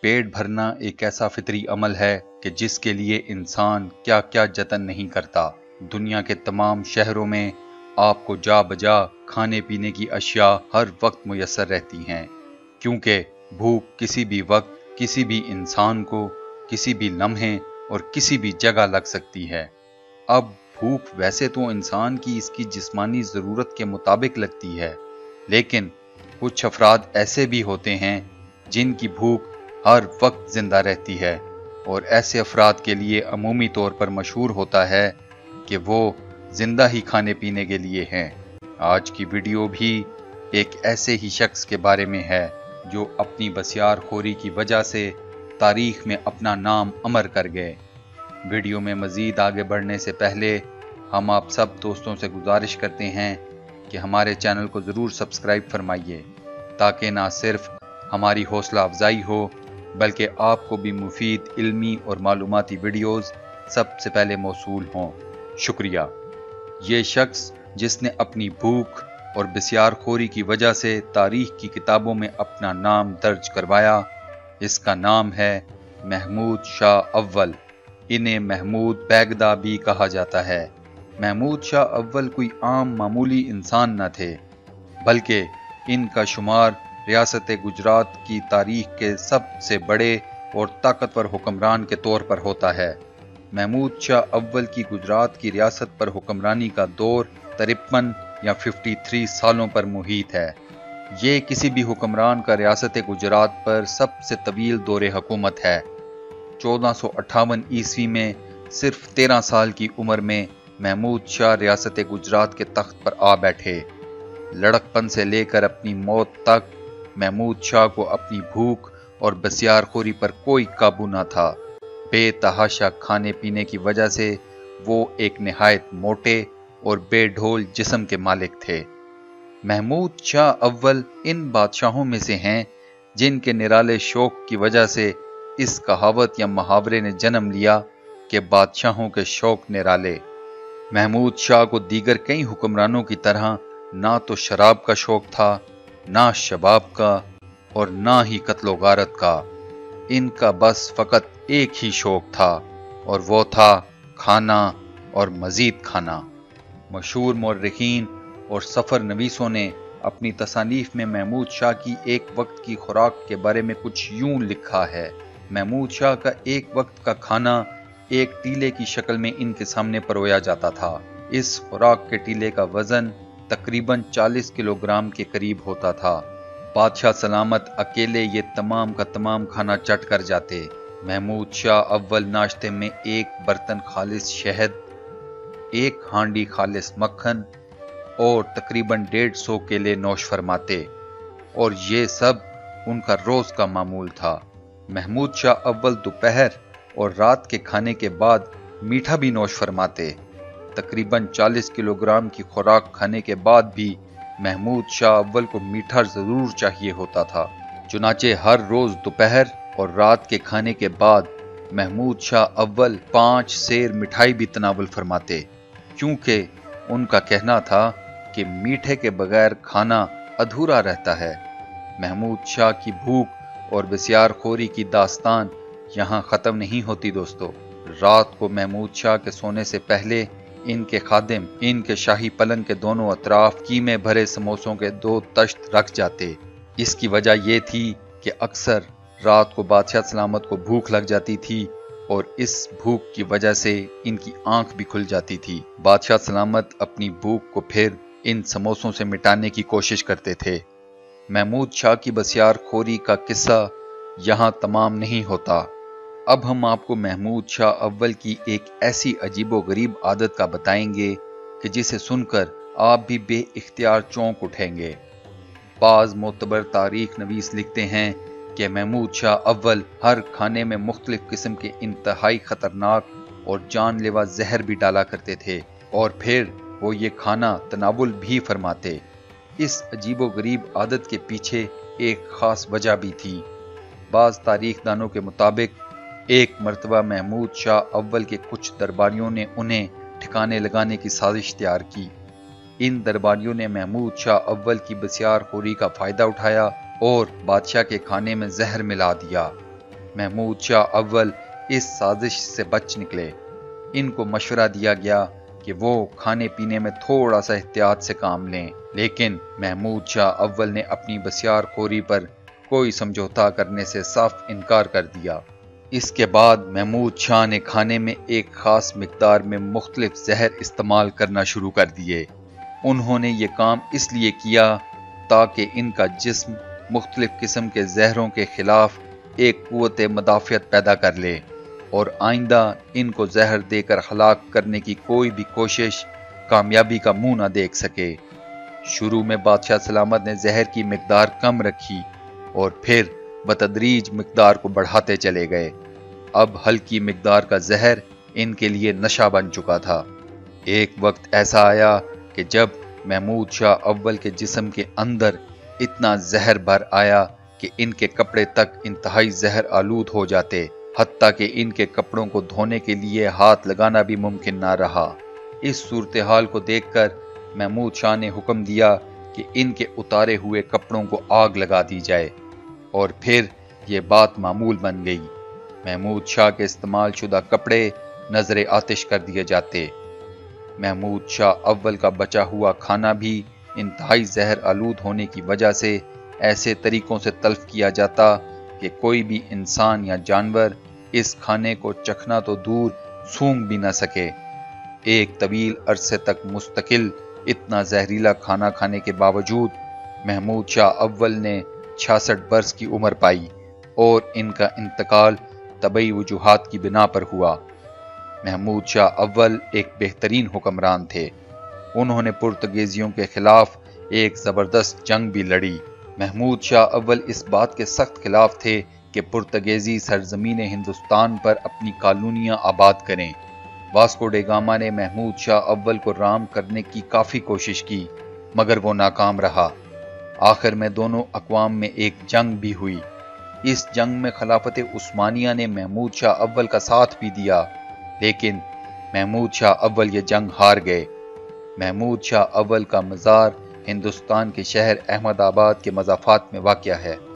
पेट भरना एक ऐसा फितरी अमल है कि जिसके लिए इंसान क्या क्या जतन नहीं करता। दुनिया के तमाम शहरों में आपको जा बजा खाने पीने की अशिया हर वक्त मुयस्सर रहती हैं, क्योंकि भूख किसी भी वक्त किसी भी इंसान को किसी भी लम्हे और किसी भी जगह लग सकती है। अब भूख वैसे तो इंसान की इसकी जिस्मानी ज़रूरत के मुताबिक लगती है, लेकिन कुछ अफराद ऐसे भी होते हैं जिनकी भूख हर वक्त जिंदा रहती है, और ऐसे अफराद के लिए अमूमी तौर पर मशहूर होता है कि वो जिंदा ही खाने पीने के लिए हैं। आज की वीडियो भी एक ऐसे ही शख्स के बारे में है जो अपनी बसियार खोरी की वजह से तारीख में अपना नाम अमर कर गए। वीडियो में मज़ीद आगे बढ़ने से पहले हम आप सब दोस्तों से गुजारिश करते हैं कि हमारे चैनल को ज़रूर सब्सक्राइब फरमाइए, ताकि ना सिर्फ हमारी हौसला अफजाई हो बल्कि आपको भी मुफीद इल्मी और मालूमाती वीडियोस सबसे पहले मौसूल हों। शुक्रिया। ये शख्स जिसने अपनी भूख और बसियार खोरी की वजह से तारीख की किताबों में अपना नाम दर्ज करवाया, इसका नाम है महमूद शाह अव्वल। इन्हें महमूद बैगदा भी कहा जाता है। महमूद शाह अव्वल कोई आम मामूली इंसान न थे, बल्कि इनका शुमार रियासत गुजरात की तारीख के सबसे बड़े और ताकतवर हुक्मरान के तौर पर होता है। महमूद शाह अव्वल की गुजरात की रियासत पर हुक्मरानी का दौर 53 या 53 सालों पर मुहित है। ये किसी भी हुक्मरान का रियासत गुजरात पर सबसे तवील दौरे हुकूमत है। 1458 ईस्वी में सिर्फ 13 साल की उम्र में महमूद शाह रियासत गुजरात के तख्त पर आ बैठे। लड़कपन से लेकर अपनी मौत तक महमूद शाह को अपनी भूख और बसियार खोरी पर कोई काबू न था। बेतहाशा खाने पीने की वजह से वो एक निहायत मोटे और बेढोल जिस्म के मालिक थे। महमूद शाह अव्वल इन बादशाहों में से हैं जिनके निराले शौक की वजह से इस कहावत या मुहावरे ने जन्म लिया कि बादशाहों के शौक निराले। महमूद शाह को दीगर कई हुक्मरानों की तरह ना तो शराब का शौक था, ना शबाब का, और ना ही कत्लो गारत का। इनका बस फकत एक ही शौक था, और वो था खाना और मजीद खाना। मशहूर मौर्रिखीन और सफ़र नवीसों ने अपनी तसानीफ में महमूद शाह की एक वक्त की खुराक के बारे में कुछ यूं लिखा है। महमूद शाह का एक वक्त का खाना एक टीले की शक्ल में इनके सामने परोया जाता था। इस खुराक के टीले का वजन तकरीबन 40 किलोग्राम के करीब होता था। बादशाह सलामत अकेले ये तमाम का तमाम खाना चट कर जाते। महमूद शाह अव्वल नाश्ते में एक बर्तन खालिस शहद, एक हांडी खालिस मक्खन और तकरीबन 150 केले नोश फरमाते, और ये सब उनका रोज का मामूल था। महमूद शाह अव्वल दोपहर और रात के खाने के बाद मीठा भी नोश फरमाते। तकरीबन 40 किलोग्राम की खुराक खाने के बाद भी महमूद शाह अव्वल को मीठा जरूर चाहिए होता था। चुनाचे हर रोज दोपहर और रात के खाने के बाद महमूद शाह अव्वल 5 सेर मिठाई भी तनावुल फरमाते, क्योंकि उनका कहना था कि मीठे के बगैर खाना अधूरा रहता है। महमूद शाह की भूख और बसियार खोरी की दास्तान यहाँ ख़त्म नहीं होती दोस्तों। रात को महमूद शाह के सोने से पहले इनके खादिम इनके शाही पलंग के दोनों अतराफ कीमे भरे समोसों के 2 तश्त रख जाते। इसकी वजह यह थी कि अक्सर रात को बादशाह सलामत को भूख लग जाती थी, और इस भूख की वजह से इनकी आंख भी खुल जाती थी। बादशाह सलामत अपनी भूख को फिर इन समोसों से मिटाने की कोशिश करते थे। महमूद शाह की बसियार खोरी का किस्सा यहाँ तमाम नहीं होता। अब हम आपको महमूद शाह अव्वल की एक ऐसी अजीबो गरीब आदत का बताएंगे कि जिसे सुनकर आप भी बेइख्तियार चौंक उठेंगे। बाज़ मोतबर तारीख नवीस लिखते हैं कि महमूद शाह अव्वल हर खाने में मुख्तलिफ किस्म के इंतहाई खतरनाक और जानलेवा जहर भी डाला करते थे, और फिर वो ये खाना तनावुल भी फरमाते। इस अजीबो गरीब आदत के पीछे एक खास वजह भी थी। बाज़ तारीखदानों के मुताबिक एक मर्तबा महमूद शाह अव्वल के कुछ दरबारियों ने उन्हें ठिकाने लगाने की साजिश तैयार की। इन दरबारियों ने महमूद शाह अव्वल की बसियार खोरी का फायदा उठाया और बादशाह के खाने में जहर मिला दिया। محمود شاہ اول اس سازش سے بچ نکلے۔ ان کو مشورہ دیا گیا کہ وہ کھانے پینے میں تھوڑا سا احتیاط سے کام لیں، لیکن محمود شاہ اول نے اپنی بسیار خوری پر کوئی سمجھوتا کرنے سے صاف انکار کر دیا۔ اس کے بعد محمود شاہ نے کھانے میں ایک خاص مقدار میں مختلف زہر استعمال کرنا شروع کر دیے۔ انہوں نے یہ کام اس لیے کیا تاکہ ان کا جسم مختلف قسم کے زہروں کے خلاف ایک قوت مدافعت پیدا کر لے اور آئندہ ان کو زہر دے کر ہلاک کرنے کی کوئی بھی کوشش کامیابی کا منہ نہ دیکھ سکے۔ شروع میں بادشاہ سلامت نے زہر کی مقدار کم رکھی اور پھر بتدریج مقدار کو بڑھاتے چلے گئے۔ اب ہلکی مقدار کا زہر ان کے لیے نشہ بن چکا تھا۔ ایک وقت ایسا آیا کہ جب محمود شاہ اول کے جسم کے اندر اتنا زہر بھر آیا کہ ان کے کپڑے تک انتہائی زہر آلود ہو جاتے، حتیٰ کہ ان کے کپڑوں کو دھونے کے لیے ہاتھ لگانا بھی ممکن نہ رہا۔ اس صورتحال کو دیکھ کر محمود شاہ نے حکم دیا کہ ان کے اتارے ہوئے کپڑوں کو آگ لگا دی جائے، اور پھر یہ بات معمول بن گئی۔ محمود شاہ کے استعمال شدہ کپڑے نظر آتش کر دیے جاتے۔ محمود شاہ اول کا بچا ہوا کھانا بھی انتہائی زہر آلود ہونے کی وجہ سے ایسے طریقوں سے تلف کیا جاتا کہ کوئی بھی انسان یا جانور اس کھانے کو چکھنا تو دور سونگھ بھی نہ سکے۔ ایک طویل عرصے تک مستقل اتنا زہریلا کھانا کھانے کے باوجود محمود شاہ اول نے 66 برس کی عمر پائی اور ان کا انتقال طبعی وجوہات کی بنا پر ہوا۔ محمود شاہ اول ایک بہترین حکمران تھے۔ انہوں نے پرتگیزیوں کے خلاف ایک زبردست جنگ بھی لڑی۔ محمود شاہ اول اس بات کے سخت خلاف تھے کہ پرتگیزی سرزمین ہندوستان پر اپنی کالونیاں آباد کریں۔ واسکو ڈے گاما نے محمود شاہ اول کو رام کرنے کی کافی کوشش کی، مگر وہ ناکام رہا۔ آخر میں دونوں اقوام میں ایک جنگ بھی ہوئی۔ اس جنگ میں خلافت عثمانیہ نے محمود شاہ اول کا ساتھ بھی دیا، لیکن محمود شاہ اول یہ جنگ ہار گئے۔ محمود شاہ اول کا مزار ہندوستان کے شہر احمد آباد کے مضافات میں واقع ہے۔